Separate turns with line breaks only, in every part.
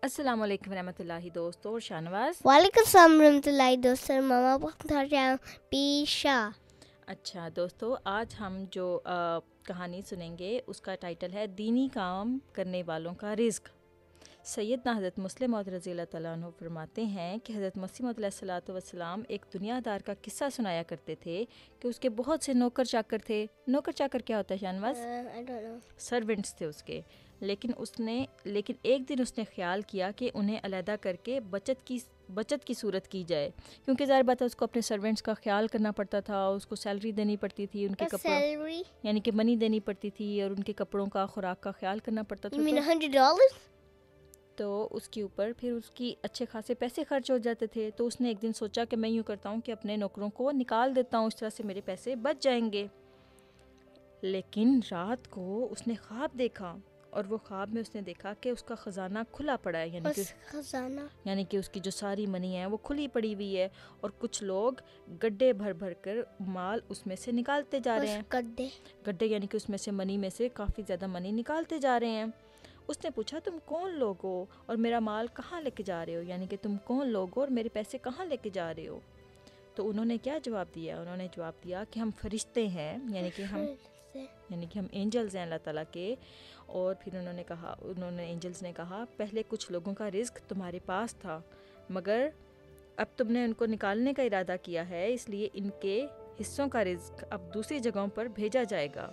السلام علیکم ورحمۃ اللہ دوستو اور شاہنواز.
وعلیکم السلام ورحمۃ اللہ دوستو. ماما بخار پیشا.
اچھا دوستو, آج ہم جو کہانی سنیں گے اس کا ٹائٹل ہے دینی کام کرنے والوں کا رزق. سیدنا حضرت مسلم موعود رضی اللہ تعالیٰ عنہ فرماتے ہیں کہ حضرت مسیح موعود علیہ الصلوۃ والسلام ایک دنیا دار کا قصہ سنایا کرتے تھے کہ اس کے بہت سے نوکر چاکر تھے. نوکر چاکر کیا ہوتا ہے شاہنواز؟ سرونٹس تھے اس کے. لیکن ایک دن اس نے خیال کیا کہ انہیں علیحدہ کر کے بچت کی صورت کی جائے, کیونکہ ظاہر بات ہے اس کو اپنے سرونٹس کا خیال کرنا پڑتا تھا, اس کو سیلری دینی پڑتی تھی, ان کے کپڑوں یعنی کہ منی دینی پڑتی تھی, اور ان کے کپڑوں کا خوراک کا خیال کرنا پڑتا تھا.
$100
تو اس کے اوپر پھر اس کی اچھے خاصے پیسے خرچ ہو جاتے تھے. تو اس نے ایک دن سوچا کہ میں یوں کرتا ہوں کہ اپنے نوکروں کو نکال دیتا ہوں, اس طرح سے میرے پیسے بچ جائیں گے. لیکن رات کو اس نے خواب دیکھا, اور وہ خواب میں اس نے دیکھا کہ اس کا خزانہ کھلا پڑا ہے, یعنی کہ اس کی جو ساری منی ہے وہ کھلی پڑی ہوئی ہے, اور کچھ لوگ گڈھے بھر بھر کر مال اس میں سے نکالتے جا رہے ہیں. گڈھے یعنی کہ اس میں سے منی میں سے کافی زیادہ منی نکالتے جا رہے ہیں. اس نے پوچھا تم کون لوگ ہو اور میرا مال کہاں لے کے جا رہے ہو, یعنی کہ تم کون لوگ ہو اور میرے پیسے کہاں لے کے جا رہے ہو؟ تو انہوں نے کیا جواب دیا؟ انہوں نے جواب دیا کہ ہم فرشتے ہیں, یعنی کہ ہم اینجلز ہیں اللہ تعالیٰ کے. اور پھر اینجلز نے کہا پہلے کچھ لوگوں کا رزق تمہارے پاس تھا, مگر اب تم نے ان کو نکالنے کا ارادہ کیا ہے, اس لیے ان کے حصوں کا رزق اب دوسری جگہوں پر بھیجا جائے گا.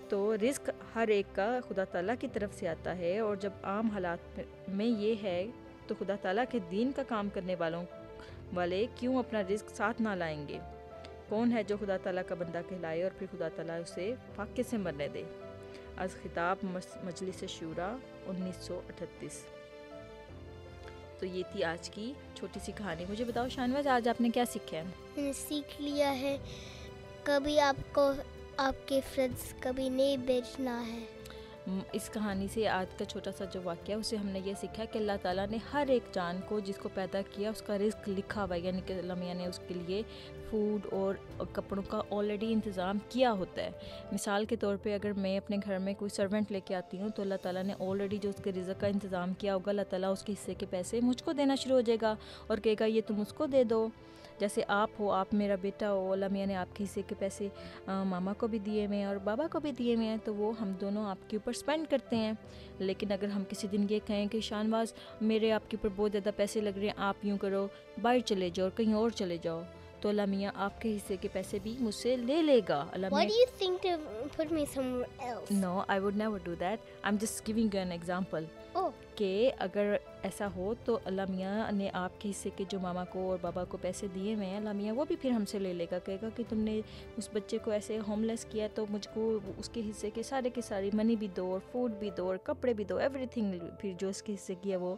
تو رزق ہر ایک کا خدا تعالیٰ کی طرف سے آتا ہے, اور جب عام حالات میں یہ ہے تو خدا تعالیٰ کے دین کا کام کرنے والے کیوں اپنا رزق ساتھ نہ لائیں گے؟ کون ہے جو خدا تعالیٰ کا بندہ کہلائے اور پھر خدا تعالیٰ اسے فاقے سے مرنے دے؟ از خطاب مجلس شورا 1938. تو یہ تھی آج کی چھوٹی سی کہانی. مجھے بتاؤ شاہنواز, آج آپ نے کیا سیکھا ہے؟
میں نے سیکھ لیا ہے کبھی آپ کو آپ کے فرینڈس کبھی نہیں بیچنا ہے.
اس کہانی سے آج کا چھوٹا سا جو واقعہ ہے اسے ہم نے یہ سیکھا کہ اللہ تعالیٰ نے ہر ایک جان کو جس کو پیدا کیا اس کا رزق لکھا ہوا ہے, یعنی کہ اللہ میاں نے اس کے لیے فوڈ اور کپڑوں کا آلریڈی انتظام کیا ہوتا ہے. مثال کے طور پہ اگر میں اپنے گھر میں کوئی سرونٹ لے کے آتی ہوں تو اللہ تعالیٰ نے آلریڈی جو اس کے رزق کا انتظام کیا ہوگا, اللہ تعالیٰ اس کے حصے کے پیسے مجھ کو دینا شروع ہو جائے گا اور کہے گا یہ تم اس کو دے دو. جیسے آپ ہو, آپ میرا بیٹا ہو, اللہ میاں نے آپ کے حصے کے پیسے ماما کو بھی دیے ہوئے ہیں اور بابا کو بھی دیے ہوئے ہیں, تو وہ ہم دونوں آپ کے اوپر اسپینڈ کرتے ہیں. لیکن اگر ہم کسی دن یہ کہیں کہ شاہنواز میرے آپ کے اوپر بہت زیادہ پیسے لگ رہے ہیں, آپ یوں کرو باہر چلے جاؤ اور کہیں اور چلے جاؤ, تو اللہ میاں آپ کے حصے کے پیسے بھی مجھ سے لے لے گا.
Why do you think to put me somewhere else?
No, I would never do that. I'm just giving you an example. کہ اگر ایسا ہو تو اللہ میاں نے آپ کے حصے کے جو ماما کو اور بابا کو پیسے دیے ہوئے ہیں, اللہ میاں وہ بھی پھر ہم سے لے لے گا, کہے گا کہ تم نے اس بچے کو ایسے ہوم لیس کیا تو مجھ کو اس کے حصے کے سارے کی ساری منی بھی دو اور فوڈ بھی دو اور کپڑے بھی دو, ایوری تھنگ پھر جو اس کے حصے کی ہے وہ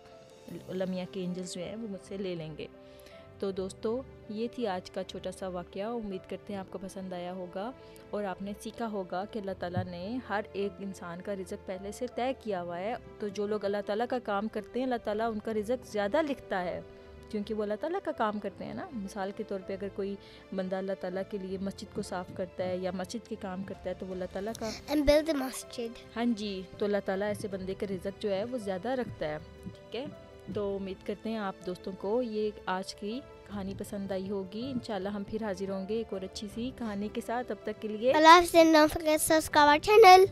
اللہ میاں کے اینجلز جو ہیں وہ مجھ سے لے لیں گے. تو دوستو یہ تھی آج کا چھوٹا سا واقعہ. امید کرتے ہیں آپ کو پسند آیا ہوگا اور آپ نے سیکھا ہوگا کہ اللہ تعالیٰ نے ہر ایک انسان کا رزق پہلے سے طے کیا ہوا ہے. تو جو لوگ اللہ تعالیٰ کا کام کرتے ہیں اللہ تعالیٰ ان کا رزق زیادہ لکھتا ہے, کیونکہ وہ اللہ تعالیٰ کا کام کرتے ہیں نا. مثال کے طور پہ اگر کوئی بندہ اللہ تعالیٰ کے لیے مسجد کو صاف کرتا ہے یا مسجد کے کام کرتا ہے تو وہ اللہ تعالیٰ کا
build a masjid.
ہاں جی, تو اللہ تعالیٰ ایسے بندے کا رزق جو ہے وہ زیادہ رکھتا ہے. ٹھیک ہے, تو امید کرتے ہیں آپ دوستوں کو یہ آج کی کہانی پسند آئی ہوگی. انشاءاللہ ہم پھر حاضر ہوں گے ایک اور اچھی سی کہانی کے ساتھ. تب تک کے لیے
اللہ حافظ. Don't forget to subscribe our channel.